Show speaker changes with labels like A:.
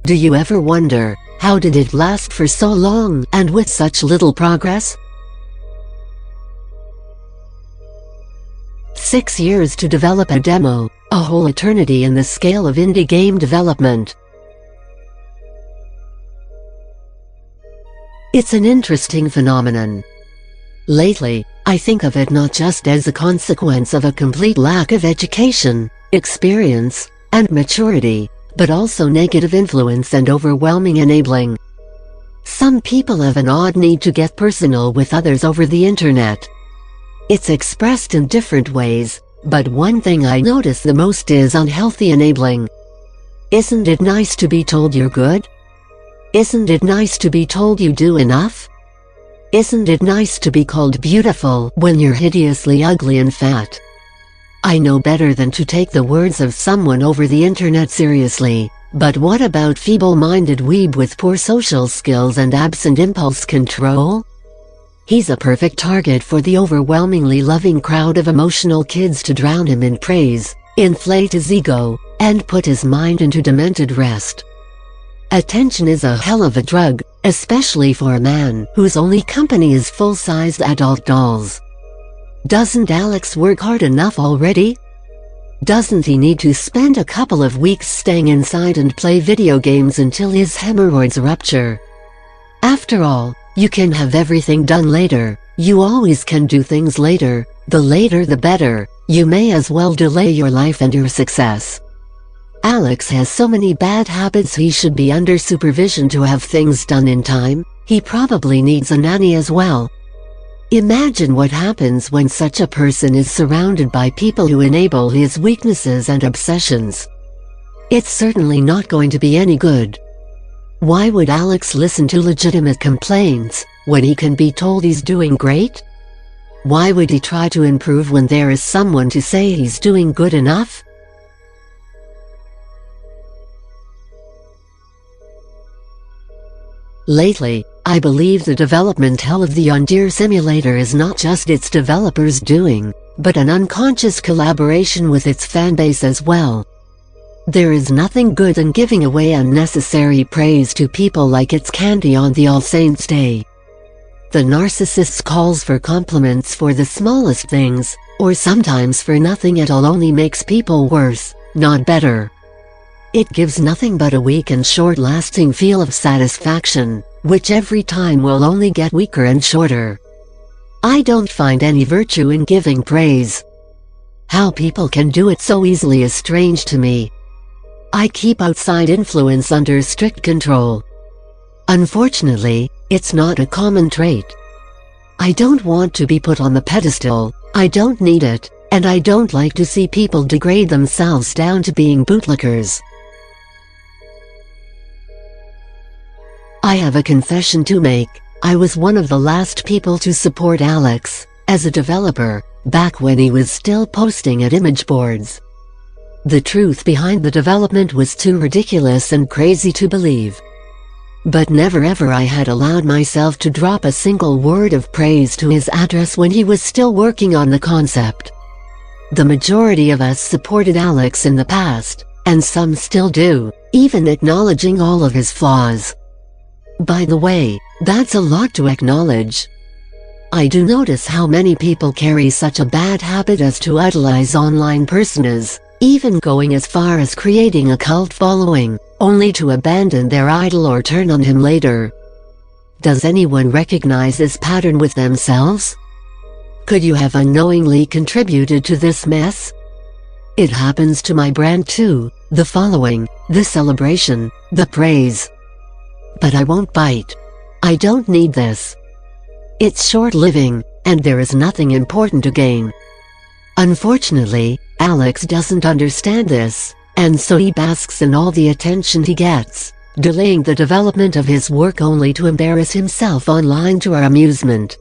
A: Do you ever wonder, how did it last for so long and with such little progress? 6 years to develop a demo, a whole eternity in the scale of indie game development. It's an interesting phenomenon. Lately, I think of it not just as a consequence of a complete lack of education, experience, and maturity, but also negative influence and overwhelming enabling. Some people have an odd need to get personal with others over the internet. It's expressed in different ways, but one thing I notice the most is unhealthy enabling. Isn't it nice to be told you're good? Isn't it nice to be told you do enough? Isn't it nice to be called beautiful when you're hideously ugly and fat? I know better than to take the words of someone over the internet seriously, but what about feeble-minded weeb with poor social skills and absent impulse control? He's a perfect target for the overwhelmingly loving crowd of emotional kids to drown him in praise, inflate his ego, and put his mind into demented rest. Attention is a hell of a drug, especially for a man whose only company is full-sized adult dolls. Doesn't Alex work hard enough already? Doesn't he need to spend a couple of weeks staying inside and play video games until his hemorrhoids rupture? After all, you can have everything done later. You always can do things later. The later the better. You may as well delay your life and your success. Alex has so many bad habits he should be under supervision to have things done in time. He probably needs a nanny as well. Imagine what happens when such a person is surrounded by people who enable his weaknesses and obsessions. It's certainly not going to be any good. Why would Alex listen to legitimate complaints when he can be told he's doing great? Why would he try to improve when there is someone to say he's doing good enough? Lately, I believe the development hell of the Yandere Simulator is not just its developers' doing, but an unconscious collaboration with its fanbase as well. There is nothing good in giving away unnecessary praise to people like it's candy on the All Saints' Day. The narcissist's calls for compliments for the smallest things, or sometimes for nothing at all, only makes people worse, not better. It gives nothing but a weak and short-lasting feel of satisfaction, which every time will only get weaker and shorter. I don't find any virtue in giving praise. How people can do it so easily is strange to me. I keep outside influence under strict control. Unfortunately, it's not a common trait. I don't want to be put on the pedestal, I don't need it, and I don't like to see people degrade themselves down to being bootlickers. I have a confession to make. I was one of the last people to support Alex, as a developer, back when he was still posting at image boards. The truth behind the development was too ridiculous and crazy to believe. But never ever I had allowed myself to drop a single word of praise to his address when he was still working on the concept. The majority of us supported Alex in the past, and some still do, even acknowledging all of his flaws. By the way, that's a lot to acknowledge. I do notice how many people carry such a bad habit as to idolize online personas, even going as far as creating a cult following, only to abandon their idol or turn on him later. Does anyone recognize this pattern with themselves? Could you have unknowingly contributed to this mess? It happens to my brand too, the following, the celebration, the praise. But I won't bite. I don't need this. It's short-living, and there is nothing important to gain. Unfortunately, Alex doesn't understand this, and so he basks in all the attention he gets, delaying the development of his work only to embarrass himself online to our amusement.